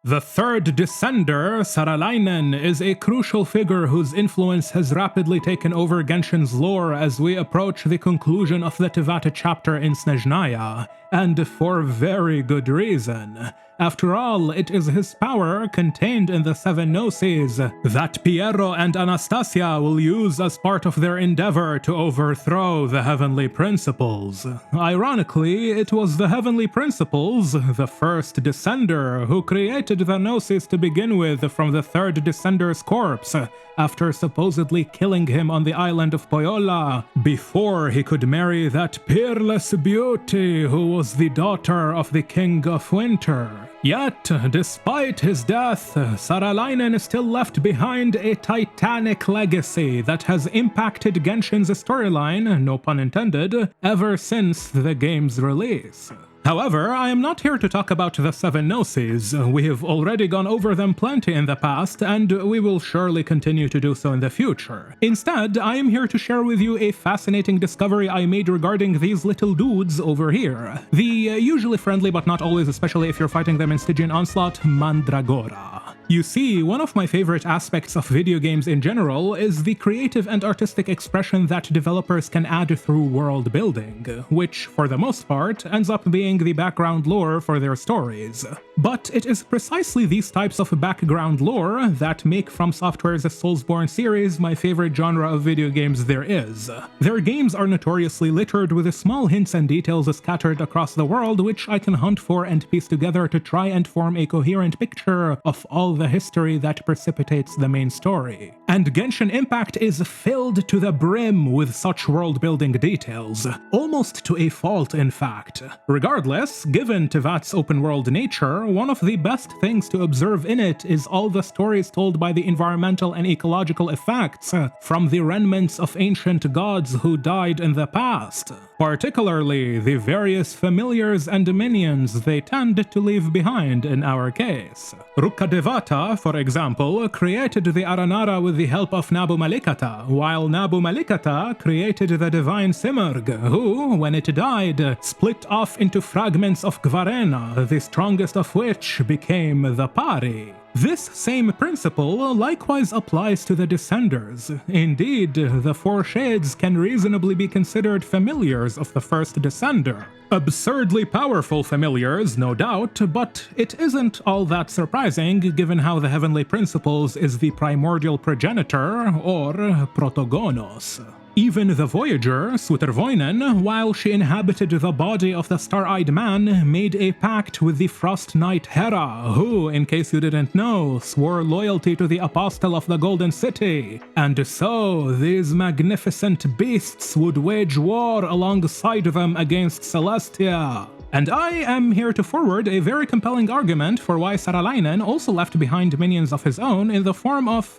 The third descender, Saarelainen, is a crucial figure whose influence has rapidly taken over Genshin's lore as we approach the conclusion of the Tevata chapter in Snezhnaya, and for very good reason. After all, it is his power, contained in the Seven Gnosis, that Pierro and Anastasya will use as part of their endeavor to overthrow the Heavenly Principles. Ironically, it was the Heavenly Principles, the first Descender, who created the Gnosis to begin with from the third Descender's corpse, after supposedly killing him on the island of Pohjola, before he could marry that peerless beauty who was the daughter of the King of Winter. Yet, despite his death, Saarelainen still left behind a titanic legacy that has impacted Genshin's storyline, no pun intended, ever since the game's release. However, I am not here to talk about the Seven Gnosis. We have already gone over them plenty in the past, and we will surely continue to do so in the future. Instead, I am here to share with you a fascinating discovery I made regarding these little dudes over here. The usually friendly but not always, especially if you're fighting them in Stygian Onslaught, Mandragora. You see, one of my favorite aspects of video games in general is the creative and artistic expression that developers can add through world building, which, for the most part, ends up being the background lore for their stories. But it is precisely these types of background lore that make From Software's Soulsborne series my favorite genre of video games there is. Their games are notoriously littered with small hints and details scattered across the world which I can hunt for and piece together to try and form a coherent picture of all the history that precipitates the main story. And Genshin Impact is filled to the brim with such world-building details, almost to a fault in fact. Regardless, given Tevat's open-world nature, one of the best things to observe in it is all the stories told by the environmental and ecological effects from the remnants of ancient gods who died in the past. Particularly the various familiars and minions they tend to leave behind in our case. Rukkhadevata, for example, created the Aranara with the help of Nabu Malikata, while Nabu Malikata created the divine Simurgh, who, when it died, split off into fragments of Gvarena, the strongest of which became the Pari. This same principle likewise applies to the Descenders. Indeed, the Four Shades can reasonably be considered familiars of the first Descender. Absurdly powerful familiars, no doubt, but it isn't all that surprising given how the Heavenly Principles is the primordial progenitor, or protogonos. Even the Voyager, Sutervoinen, while she inhabited the body of the Star-Eyed Man, made a pact with the Frost Knight Hera, who, in case you didn't know, swore loyalty to the Apostle of the Golden City. And so, these magnificent beasts would wage war alongside them against Celestia. And I am here to forward a very compelling argument for why Saarelainen also left behind minions of his own in the form of,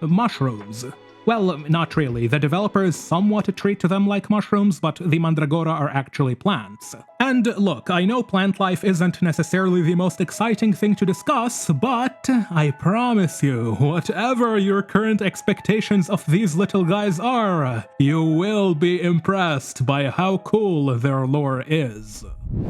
mushrooms. Well, not really. The developers somewhat treat them like mushrooms, but the Mandragora are actually plants. And look, I know plant life isn't necessarily the most exciting thing to discuss, but I promise you, whatever your current expectations of these little guys are, you will be impressed by how cool their lore is.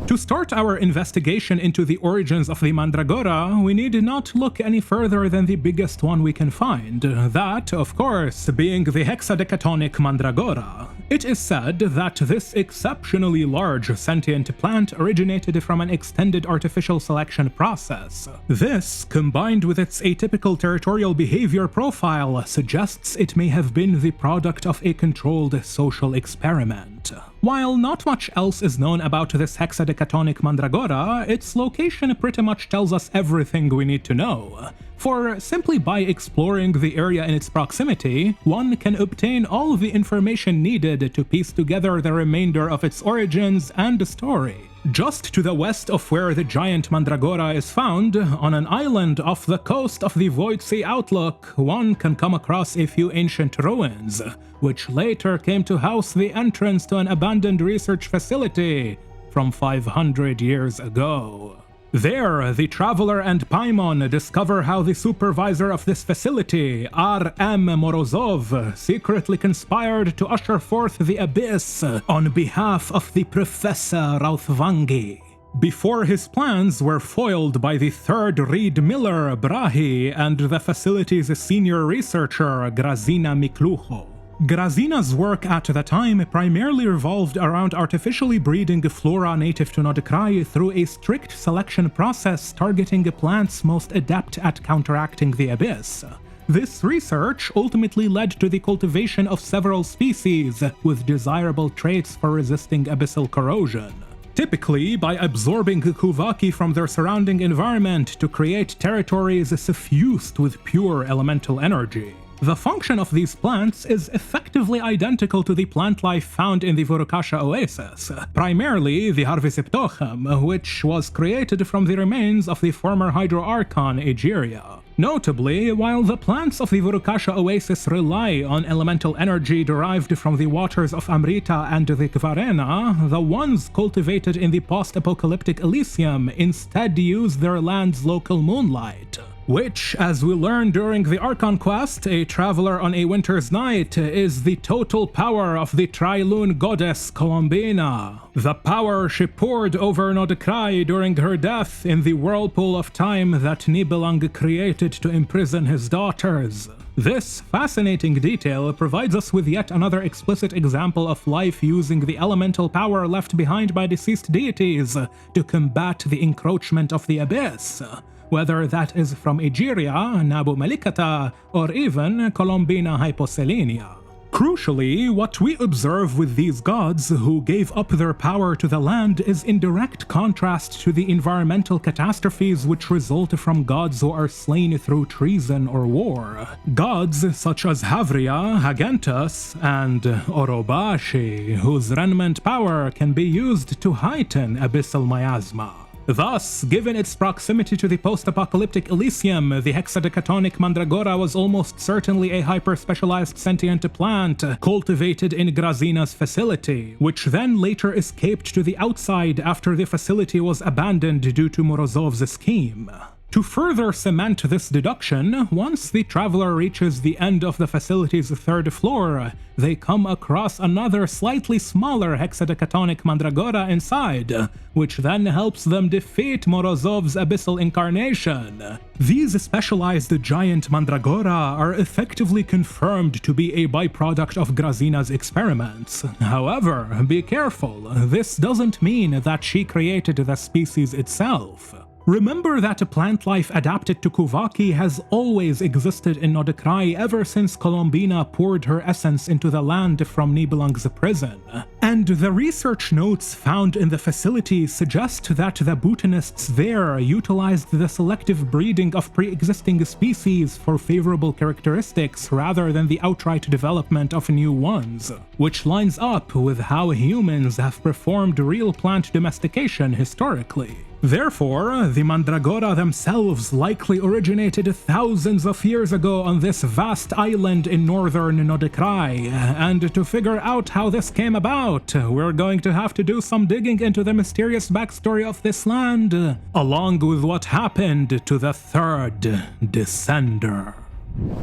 To start our investigation into the origins of the Mandragora, we need not look any further than the biggest one we can find, that, of course, being the hexadecatonic Mandragora. It is said that this exceptionally large sentient plant originated from an extended artificial selection process. This, combined with its atypical territorial behavior profile, suggests it may have been the product of a controlled social experiment. While not much else is known about this hexadecatonic Mandragora, its location pretty much tells us everything we need to know. For simply by exploring the area in its proximity, one can obtain all the information needed to piece together the remainder of its origins and story. Just to the west of where the giant Mandragora is found, on an island off the coast of the Void Sea Outlook, one can come across a few ancient ruins, which later came to house the entrance to an abandoned research facility from 500 years ago. There, the Traveler and Paimon discover how the supervisor of this facility, R.M. Morozov, secretly conspired to usher forth the Abyss on behalf of the Professor Rautvangi. before his plans were foiled by the third Reed Miller, Brahi, and the facility's senior researcher, Grazina Miklucho. Grazina's work at the time primarily revolved around artificially breeding flora native to Nod-Krai through a strict selection process targeting plants most adept at counteracting the abyss. This research ultimately led to the cultivation of several species with desirable traits for resisting abyssal corrosion, typically by absorbing Kuvaki from their surrounding environment to create territories suffused with pure elemental energy. The function of these plants is effectively identical to the plant life found in the Vorukasha Oasis, primarily the Harvisiptochem, which was created from the remains of the former Hydro-Archon Egeria. Notably, while the plants of the Vorukasha Oasis rely on elemental energy derived from the waters of Amrita and the Kvarena, the ones cultivated in the Post-Apocalyptic Elysium instead use their land's local moonlight, which, as we learn during the Archon quest, A Traveler on a Winter's Night, is the total power of the Tri-Lune goddess Colombina, the power she poured over Nod-Krai during her death in the whirlpool of time that Nibelung created to imprison his daughters. This fascinating detail provides us with yet another explicit example of life using the elemental power left behind by deceased deities to combat the encroachment of the abyss, whether that is from Egeria, Nabu Malikata, or even Colombina Hyposelenia. Crucially, what we observe with these gods who gave up their power to the land is in direct contrast to the environmental catastrophes which result from gods who are slain through treason or war. Gods such as Havria, Hagentus, and Orobashi, whose remnant power can be used to heighten abyssal miasma. Thus, given its proximity to the post-apocalyptic Elysium, the hexadecatonic Mandragora was almost certainly a hyper-specialized sentient plant cultivated in Grazina's facility, which then later escaped to the outside after the facility was abandoned due to Morozov's scheme. To further cement this deduction, once the traveler reaches the end of the facility's third floor, they come across another slightly smaller hexadecatonic Mandragora inside, which then helps them defeat Morozov's abyssal incarnation. These specialized giant Mandragora are effectively confirmed to be a byproduct of Grazina's experiments. However, be careful, this doesn't mean that she created the species itself. Remember that plant life adapted to Kuvaki has always existed in Nod-Krai ever since Colombina poured her essence into the land from Nibelung's prison. And the research notes found in the facility suggest that the botanists there utilized the selective breeding of pre-existing species for favorable characteristics rather than the outright development of new ones, which lines up with how humans have performed real plant domestication historically. Therefore, the Mandragora themselves likely originated thousands of years ago on this vast island in northern Nod-Krai, and to figure out how this came about, we're going to have to do some digging into the mysterious backstory of this land, along with what happened to the third Descender.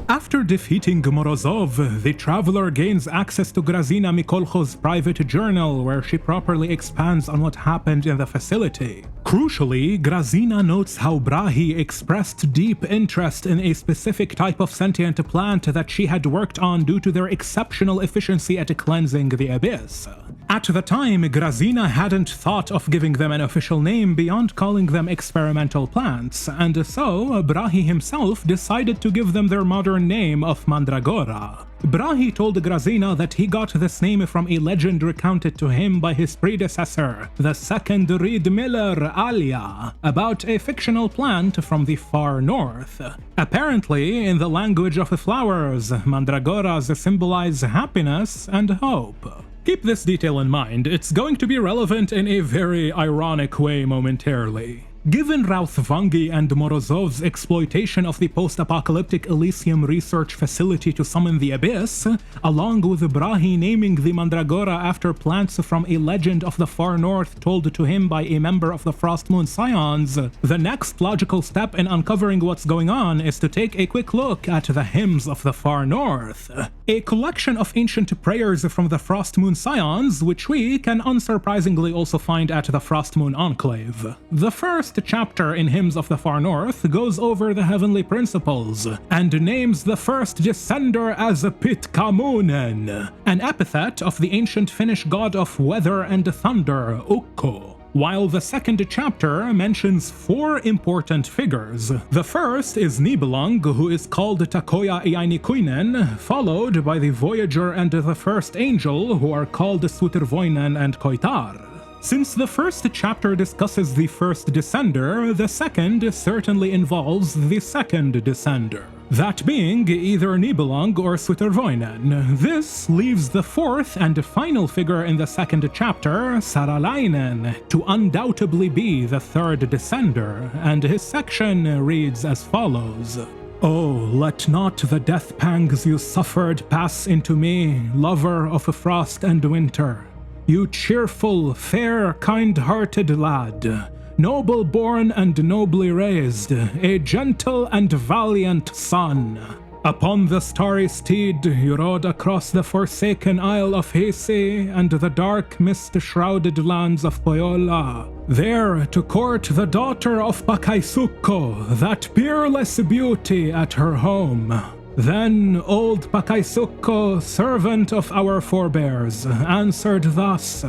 After defeating Morozov, the traveler gains access to Grazina Mikolcho's private journal, where she properly expands on what happened in the facility. Crucially, Grazina notes how Brahi expressed deep interest in a specific type of sentient plant that she had worked on due to their exceptional efficiency at cleansing the abyss. At the time, Grazina hadn't thought of giving them an official name beyond calling them experimental plants, and so Brahi himself decided to give them their modern name of Mandragora. Brahi told Grazina that he got this name from a legend recounted to him by his predecessor, the second Reed Miller, Alia, about a fictional plant from the far north. Apparently, in the language of the flowers, Mandragoras symbolize happiness and hope. Keep this detail in mind, it's going to be relevant in a very ironic way momentarily. Given Routh Vangi and Morozov's exploitation of the Post-Apocalyptic Elysium research facility to summon the Abyss, along with Brahi naming the Mandragora after plants from a legend of the far north told to him by a member of the Frostmoon Scions, the next logical step in uncovering what's going on is to take a quick look at the Hymns of the Far North, a collection of ancient prayers from the Frostmoon Scions, which we can unsurprisingly also find at the Frostmoon Enclave. The first chapter in Hymns of the Far North goes over the heavenly principles and names the first descender as Pitkamunen, an epithet of the ancient Finnish god of weather and thunder, Ukko. While the second chapter mentions 4 important figures. The first is Nibelung, who is called Takoya Iainikuinen, followed by the Voyager and the First Angel, who are called Sutervoinen and Koitar. Since the first chapter discusses the first descender, the second certainly involves the second descender, that being either Nibelung or Sutervoinen. This leaves the fourth and final figure in the second chapter, Saarelainen, to undoubtedly be the third descender, and his section reads as follows. Oh, let not the death pangs you suffered pass into me, lover of frost and winter. You cheerful, fair, kind-hearted lad, noble born and nobly raised, a gentle and valiant son. Upon the starry steed you rode across the forsaken isle of Hisi and the dark mist-shrouded lands of Pohjola, there to court the daughter of Pakaisukko, that peerless beauty at her home. Then old Pakaisukko, servant of our forebears, answered thus.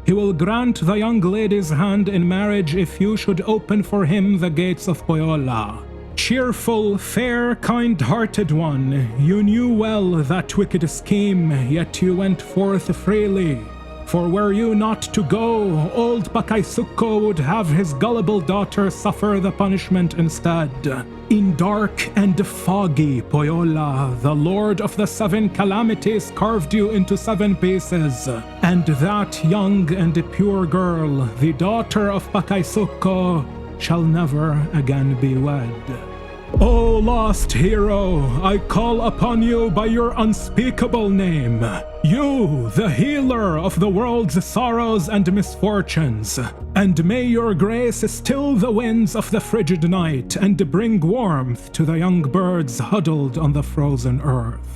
He will grant the young lady's hand in marriage if you should open for him the gates of Pohjola. Cheerful, fair, kind-hearted one, you knew well that wicked scheme, yet you went forth freely. For were you not to go, old Pakaisukko would have his gullible daughter suffer the punishment instead. In dark and foggy Pohjola, the Lord of the 7 calamities carved you into 7 pieces, and that young and pure girl, the daughter of Pakaisukko, shall never again be wed. O lost hero, I call upon you by your unspeakable name. You, the healer of the world's sorrows and misfortunes. And may your grace still the winds of the frigid night and bring warmth to the young birds huddled on the frozen earth.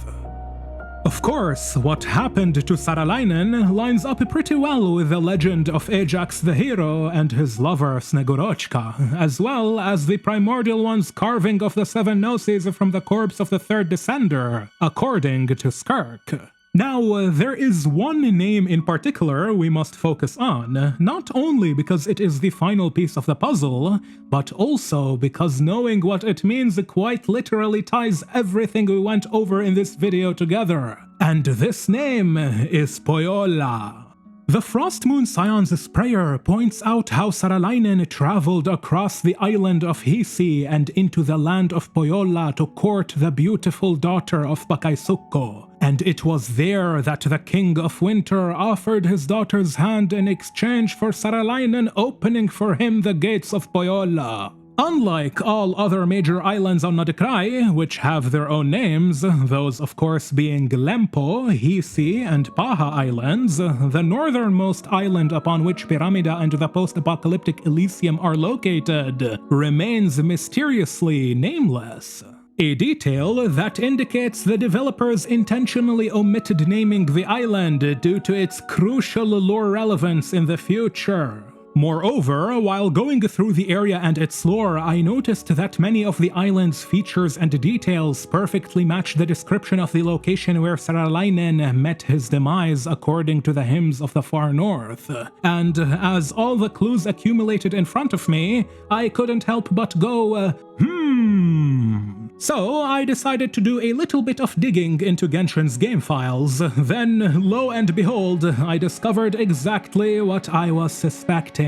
Of course, what happened to Saarelainen lines up pretty well with the legend of Ajax the hero and his lover Snegorochka, as well as the Primordial One's carving of the 7 noses from the corpse of the third descender, according to Skirk. Now, there is one name in particular we must focus on, not only because it is the final piece of the puzzle, but also because knowing what it means quite literally ties everything we went over in this video together. And this name is Pohjola. The Frostmoon Scion's prayer points out how Saarelainen traveled across the island of Hisi and into the land of Pohjola to court the beautiful daughter of Pakaisukko, and it was there that the King of Winter offered his daughter's hand in exchange for Saarelainen opening for him the gates of Pohjola. Unlike all other major islands on Nod-Krai, which have their own names, those of course being Lempo, Hisi, and Paha Islands, the northernmost island upon which Pyramida and the Post-Apocalyptic Elysium are located remains mysteriously nameless. A detail that indicates the developers intentionally omitted naming the island due to its crucial lore relevance in the future. Moreover, while going through the area and its lore, I noticed that many of the island's features and details perfectly match the description of the location where Saarelainen met his demise according to the Hymns of the Far North. And as all the clues accumulated in front of me, I couldn't help but go, So I decided to do a little bit of digging into Genshin's game files. Then, lo and behold, I discovered exactly what I was suspecting.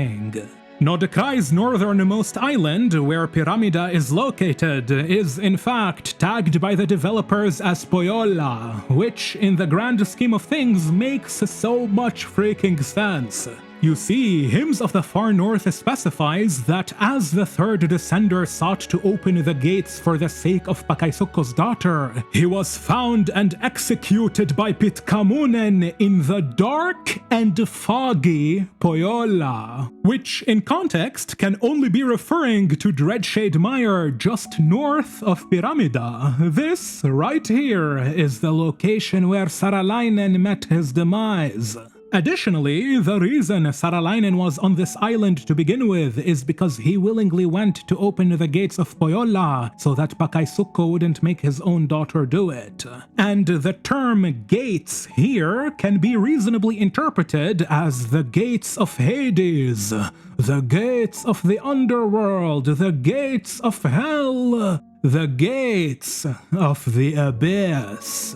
Nod-Krai's northernmost island, where Pyramida is located, is in fact tagged by the developers as Pohjola, which in the grand scheme of things makes so much freaking sense. You see, Hymns of the Far North specifies that as the third descender sought to open the gates for the sake of Pakaisukko's daughter, he was found and executed by Pitkamunen in the dark and foggy Pohjola, which in context can only be referring to Dreadshade Mire just north of Pyramida. This right here is the location where Saarelainen met his demise. Additionally, the reason Saarelainen was on this island to begin with is because he willingly went to open the gates of Pohjola so that Pakaisukko wouldn't make his own daughter do it. And the term gates here can be reasonably interpreted as the gates of Hades, the gates of the underworld, the gates of hell, the gates of the abyss.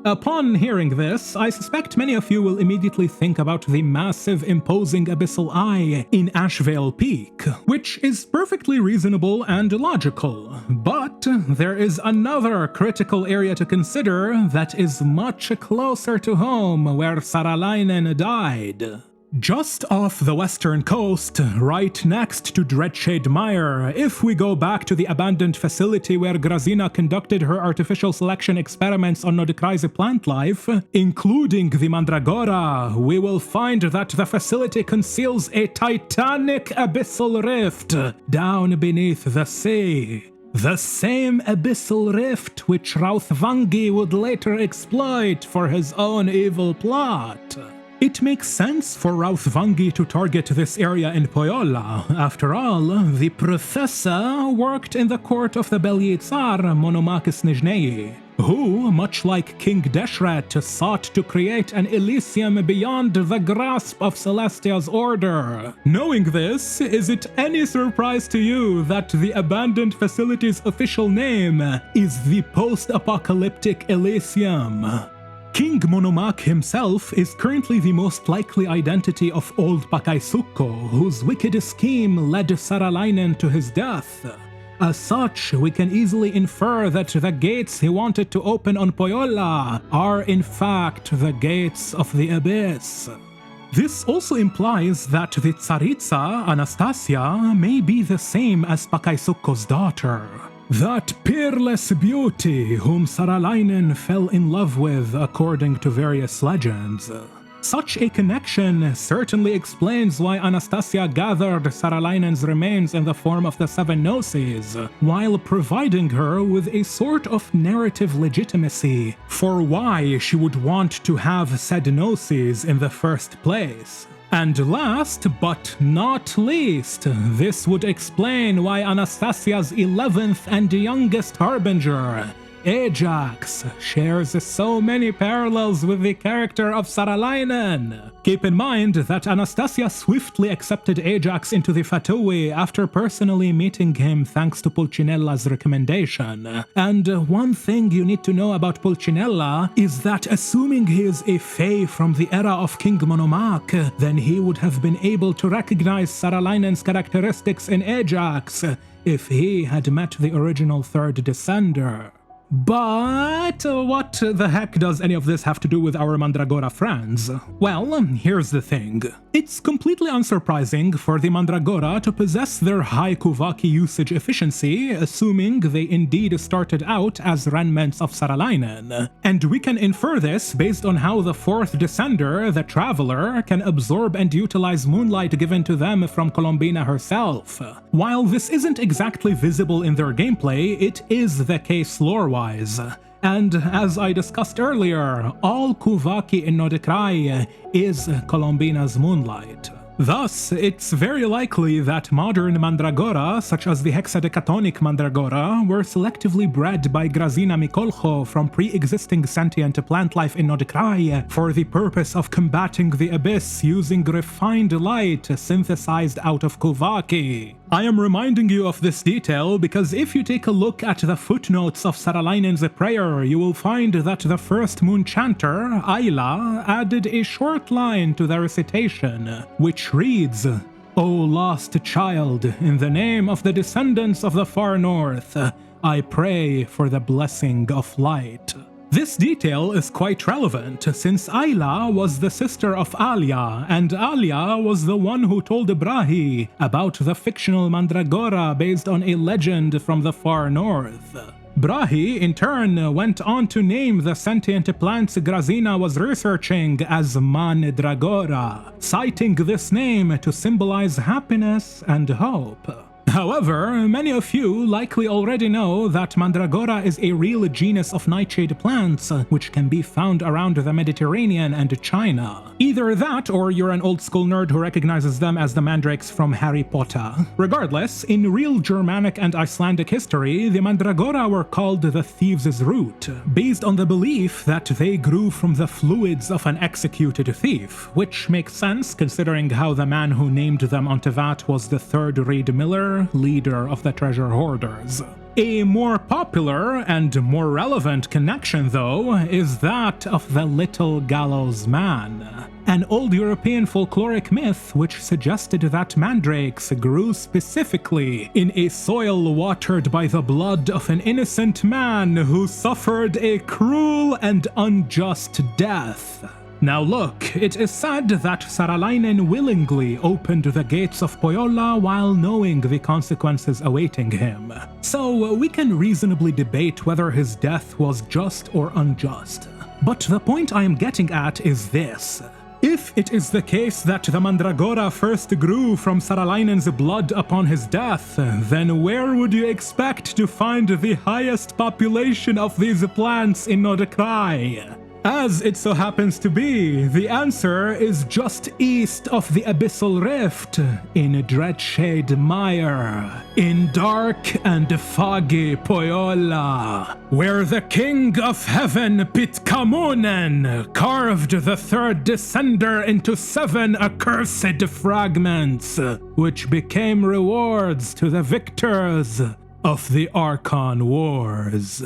Upon hearing this, I suspect many of you will immediately think about the massive imposing abyssal eye in Ashvale Peak, which is perfectly reasonable and logical. But there is another critical area to consider that is much closer to home, where Saarelainen died. Just off the western coast, right next to Dreadshade Mire, if we go back to the abandoned facility where Grazina conducted her artificial selection experiments on Nod-Krai's plant life, including the Mandragora, we will find that the facility conceals a titanic abyssal rift down beneath the sea. The same abyssal rift which Rautvangi would later exploit for his own evil plot. It makes sense for Rautvangi to target this area in Pohjola. After all, the professor worked in the court of the Belie Tsar Monomakh Snezhnaya, who, much like King Deshret, sought to create an Elysium beyond the grasp of Celestia's order. Knowing this, is it any surprise to you that the abandoned facility's official name is the Post-Apocalyptic Elysium? King Monomakh himself is currently the most likely identity of old Pakaisukko, whose wicked scheme led Saarelainen to his death. As such, we can easily infer that the gates he wanted to open on Pohjola are in fact the gates of the abyss. This also implies that the Tsaritsa, Anastasya, may be the same as Pakaisukko's daughter. That peerless beauty whom Saarelainen fell in love with according to various legends. Such a connection certainly explains why Anastasya gathered Saarelainen's remains in the form of the Seven Gnosis, while providing her with a sort of narrative legitimacy for why she would want to have said Gnosis in the first place. And last but not least, this would explain why Anastasya's 11th and youngest harbinger, Ajax, shares so many parallels with the character of Saarelainen. Keep in mind that Anastasya swiftly accepted Ajax into the Fatui after personally meeting him thanks to Pulcinella's recommendation. And one thing you need to know about Pulcinella is that assuming he is a fae from the era of King Monomakh, then he would have been able to recognize Saarelainen's characteristics in Ajax if he had met the original third descender. But what the heck does any of this have to do with our Mandragora friends? Well, here's the thing. It's completely unsurprising for the Mandragora to possess their high Kuvaki usage efficiency, assuming they indeed started out as remnants of Saarelainen. And we can infer this based on how the fourth descender, the Traveler, can absorb and utilize moonlight given to them from Colombina herself. While this isn't exactly visible in their gameplay, it is the case lore-wise. And as I discussed earlier, all Kuvaki in Nod-Krai is Colombina's moonlight. Thus, it's very likely that modern Mandragora, such as the hexadecatonic Mandragora, were selectively bred by Grazina Mikolcho from pre-existing sentient plant life in Nod-Krai for the purpose of combating the abyss using refined light synthesized out of Kuvaki. I am reminding you of this detail because if you take a look at the footnotes of Saarelainen's prayer, you will find that the first moon chanter, Ayla, added a short line to the recitation, which reads, "O lost child, in the name of the descendants of the far north, I pray for the blessing of light." This detail is quite relevant since Ayla was the sister of Alia, and Alia was the one who told Brahi about the fictional Mandragora based on a legend from the far north. Brahi, in turn, went on to name the sentient plants Grazina was researching as Mandragora, citing this name to symbolize happiness and hope. However, many of you likely already know that Mandragora is a real genus of nightshade plants, which can be found around the Mediterranean and China. Either that, or you're an old-school nerd who recognizes them as the mandrakes from Harry Potter. Regardless, in real Germanic and Icelandic history, the Mandragora were called the Thieves' Root, based on the belief that they grew from the fluids of an executed thief, which makes sense considering how the man who named them on Tevat was the third Reed Miller, leader of the treasure hoarders. A more popular and more relevant connection, though, is that of the Little Gallows Man, an old European folkloric myth which suggested that mandrakes grew specifically in a soil watered by the blood of an innocent man who suffered a cruel and unjust death. Now look, it is said that Saarelainen willingly opened the Gates of Pohjola while knowing the consequences awaiting him. So we can reasonably debate whether his death was just or unjust. But the point I am getting at is this. If it is the case that the Mandragora first grew from Saarelainen's blood upon his death, then where would you expect to find the highest population of these plants in Nod-Krai? As it so happens to be, the answer is just east of the Abyssal Rift, in Dreadshade Mire, in dark and foggy Pohjola, where the King of Heaven Pitkamunen carved the third descender into 7 accursed fragments, which became rewards to the victors of the Archon Wars.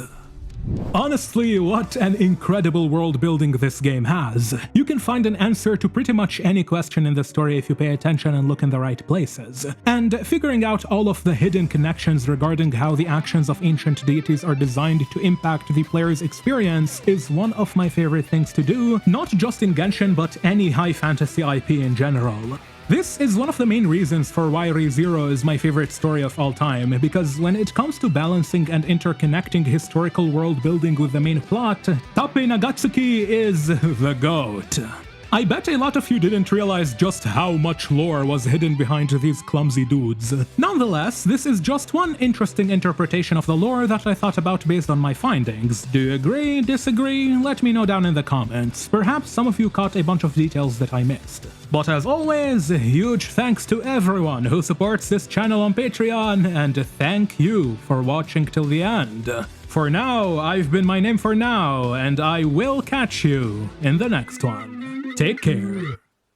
Honestly, what an incredible world building this game has. You can find an answer to pretty much any question in the story if you pay attention and look in the right places. And figuring out all of the hidden connections regarding how the actions of ancient deities are designed to impact the player's experience is one of my favorite things to do, not just in Genshin but any high fantasy IP in general. This is one of the main reasons for why ReZero is my favorite story of all time, because when it comes to balancing and interconnecting historical world building with the main plot, Tappei Nagatsuki is the GOAT. I bet a lot of you didn't realize just how much lore was hidden behind these clumsy dudes. Nonetheless, this is just one interesting interpretation of the lore that I thought about based on my findings. Do you agree? Disagree? Let me know down in the comments. Perhaps some of you caught a bunch of details that I missed. But as always, huge thanks to everyone who supports this channel on Patreon, and thank you for watching till the end. For now, I've been My Name for Now, and I will catch you in the next one. Take care.